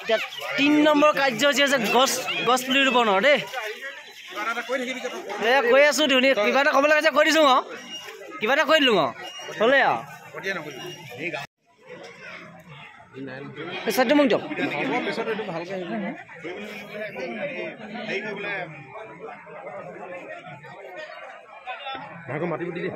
এতিয়া 3 নম্বৰ কাৰ্যসূচী আছে গছ পুলি ৰোপণৰ দেই কৈ আছো ধুনি কিবা এটা ক'ব লাগে কৈ দিছো কিবা এটা কৈ দিলো হ'লে পেছাটো মোক দিয়ক ভাগৰ মাতিব দিলে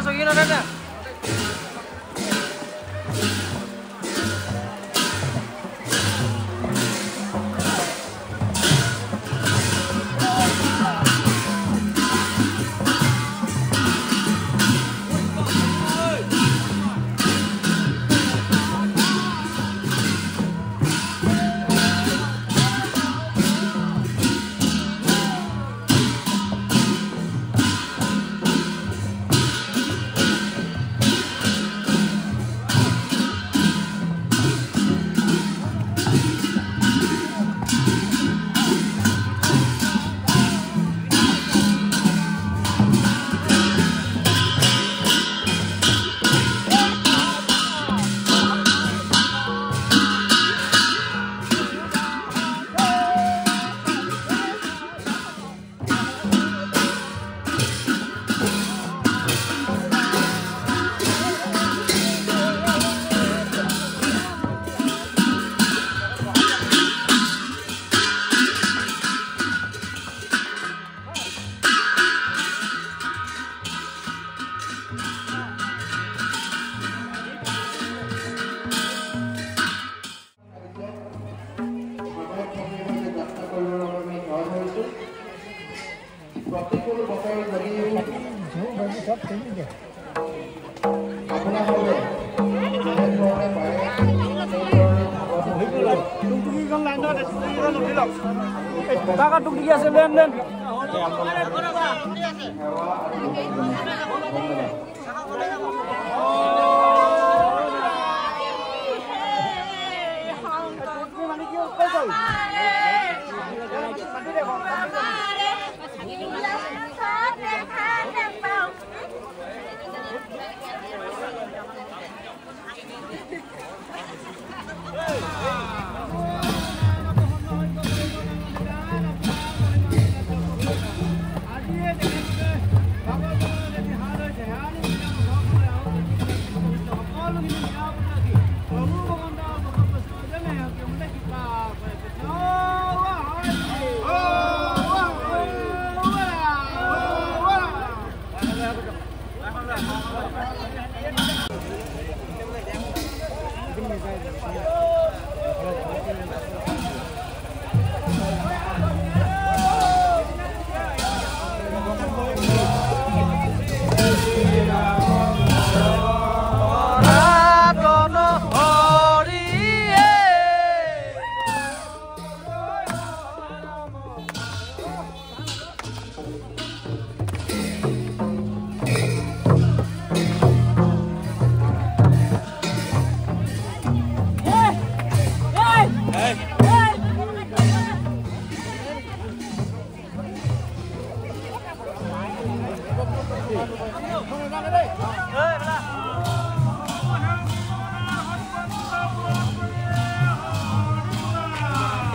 Sagi no ada.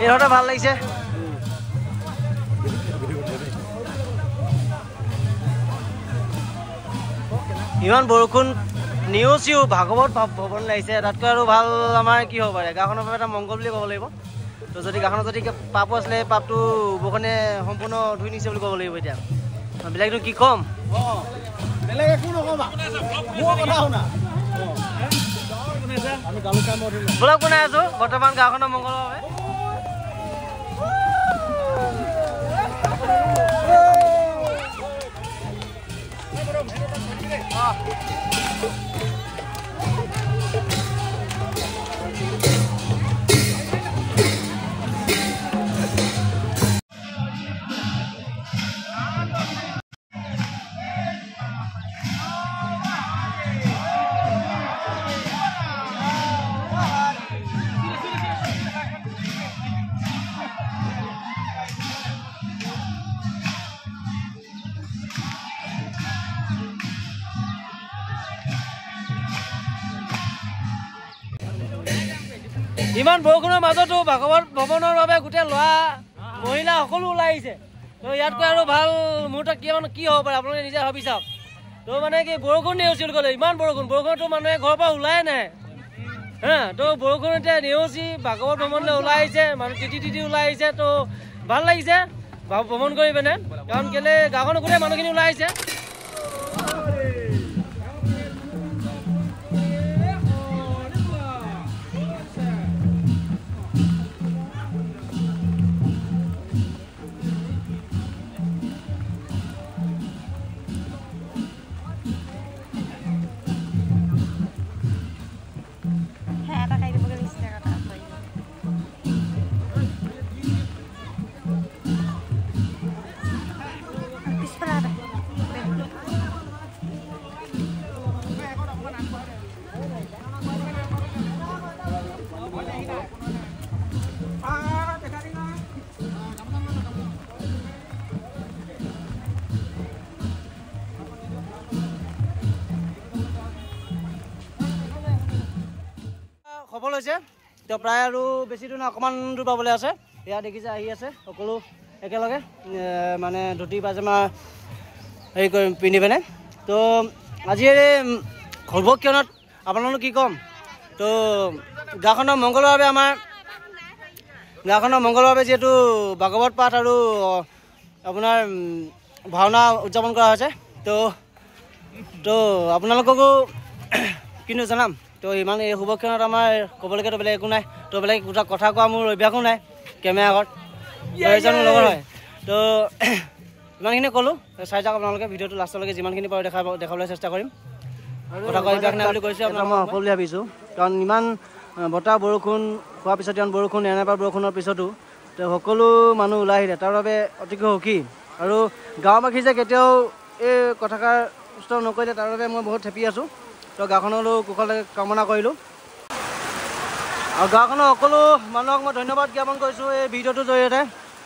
এৰটা ভাল লাগছে ইমান বৰষুণ নিউজও ভাগৱত ভৱন লাগিছে তাতকৈ আৰু ভাল আমাৰ কি হ'ব পাৰে গাঁওখনৰ বাবে এটা মংগল বুলি ক'ব লাগিব তো যদি গাঁওখনত যদি পাপ আছিলে পাপটো বৰষুণে সম্পূৰ্ণ ধুই নিছে বুলি ক'ব লাগিব এতিয়া বেলেগটো কি ক'ম ব্লগ বনাই আছো বৰ্তমান গাঁওখনৰ মংগলৰ বাবে। ইমান বৰষুণৰ মাজতো ভাগৱত ভৱনৰ বাবে গোটেই ল'ৰা মহিলা সকলো ওলাই আহিছে। তো ইয়াতকৈ আৰু ভাল মুহূৰ্ত কি হ'ব পাৰে আপোনালোকে নিজে ভাবি চাওক। তো মানে কি বৰষুণ নেওচি বুলি ক'লে ইমান বৰষুণতো মানুহে ঘৰৰ পৰা ওলাই নাহে হা। তো বৰষুণ এতিয়া নেওচি ভাগৱত ভ্ৰমণলৈ ওলাই আহিছে, মানুহ তিতি ওলাই আহিছে। তো ভাল লাগিছে ভ্ৰমণ কৰি পিনে, কাৰণ কেলে গাঁওখনৰ গোটেই মানুহখিনি ওলাই আহিছে। সফল হৈছে। তো প্ৰায় আৰু বেছি দূৰ অকণমান দূৰ পাবলৈ আছে। এয়া দেখিছে আহি আছে সকলো একেলগে মানে ধুতি পাজামা হেৰি কৰি পিন্ধি পিনে। তো আজি সৰ্বক্ষণত আপোনালোক কি ক'ম। তো গাঁওখনৰ মংগলৰ বাবে যিহেতু ভাগৱত পাঠ আৰু আপোনাৰ ভাওনা উদযাপন কৰা হৈছে। তো আপোনালোককো কিন্তু জনাম। তো ইমান এই শুভক্ষণত আমাৰ ক'বলৈকেতো বেলেগ একো নাই। তো বেলেগ কথা কোৱা মোৰ অভ্যাসো নাই কেমেৰা আগত, এজনৰ লগত হয়। তো ইমানখিনি ক'লোঁ। চাই যাওক আপোনালোকে ভিডিঅ'টো লাষ্টলৈকে, যিমানখিনি পাৰোঁ দেখাবলৈ চেষ্টা কৰিম। কথা কোৱা অভ্যাস নাই বুলি কৈছে আপোনাক মই সকলোৱে ভাবিছোঁ, কাৰণ ইমান বতাহ বৰষুণ হোৱাৰ পিছত ইমান বৰষুণ এনেকুৱা বৰষুণৰ পিছতো তো সকলো মানুহ ওলাই আহিলে, তাৰ বাবে অতিকৈ সুখী। আৰু গাঁওবাসী যে কেতিয়াও এই কথাষাৰ নকৰিলে তাৰ বাবে মই বহুত হেপী আছোঁ। তো গাঁওখনলৈও কুশল কামনা কৰিলোঁ। আৰু গাঁওখনৰ সকলো মানুহক মই ধন্যবাদ জ্ঞাপন কৰিছোঁ এই ভিডিঅ'টোৰ জৰিয়তে,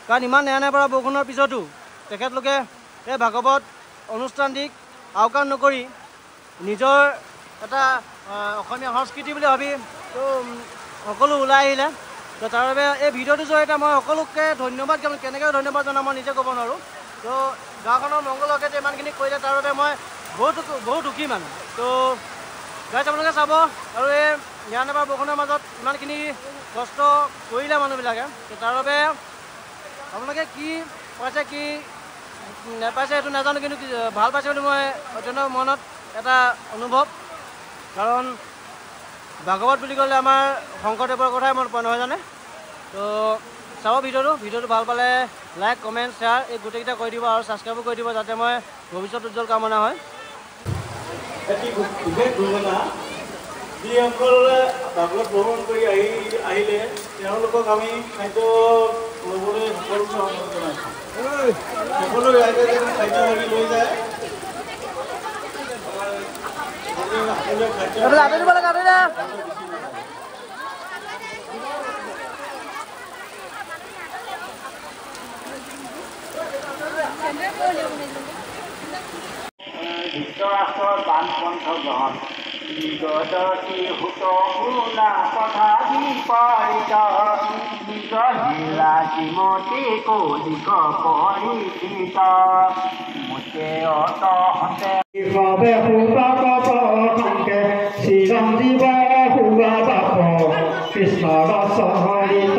কাৰণ ইমান নেৰা বৰষুণৰ পিছতো তেখেতলোকে এই ভাগৱত অনুষ্ঠানটিক আওকাণ নকৰি নিজৰ এটা অসমীয়া সংস্কৃতি বুলি ভাবি তো সকলো ওলাই আহিলে। তো তাৰ বাবে এই ভিডিঅ'টোৰ জৰিয়তে মই সকলোকে ধন্যবাদ জ্ঞাপন, কেনেকৈ ধন্যবাদ জনাম মই নিজে ক'ব নোৱাৰোঁ। তো গাঁওখনৰ মংগলকে যে ইমানখিনি কৰিলে তাৰ বাবে মই বহুত সুখী মানুহ। তো গাইজ আপোনালোকে চাব। আৰু এই নেৰা বৰষুণৰ মাজত ইমানখিনি কষ্ট কৰিলে মানুহবিলাকে, তো তাৰ বাবে আপোনালোকে কি পাইছে কি নাপাইছে সেইটো নাজানো, কিন্তু ভাল পাইছে বুলি মই অত্যন্ত মনত এটা অনুভৱ। কাৰণ ভাগৱত বুলি ক'লে আমাৰ শংকৰদেৱৰ কথাই মনত পৰে নহয় জানে। তো চাব ভিডিঅ'টো ভাল পালে লাইক কমেণ্ট শ্বেয়াৰ এই গোটেইকেইটা কৰি দিব, আৰু ছাবস্ক্ৰাইবো কৰি দিব, যাতে মই ভৱিষ্যত উজ্জ্বল কামনা হয়। এটি বিশেষ ঘটনা, যিসকলে ভাগৱত ভ্ৰমণ কৰি আহিলে তেওঁলোকক আমি খাদ্য ল'বলৈ সকলোকে অনুৰোধ জনাইছোঁ। সকলো ৰাইজে যেন খাদ্য লৈ যায়। ধৃতৰাষ্ট্ৰৰ বানপন্থ গ্ৰহণ বিগতী হুত শুনা কথা বিপৰীত নিজ লীলা শ্ৰীমতী কৌলিক পৰিচিত মোতে অতহতে বাবে সুবাক পথংকে চিৰঞ্জীৱ সুবা বাপ কৃষ্ণৰ চহৰিত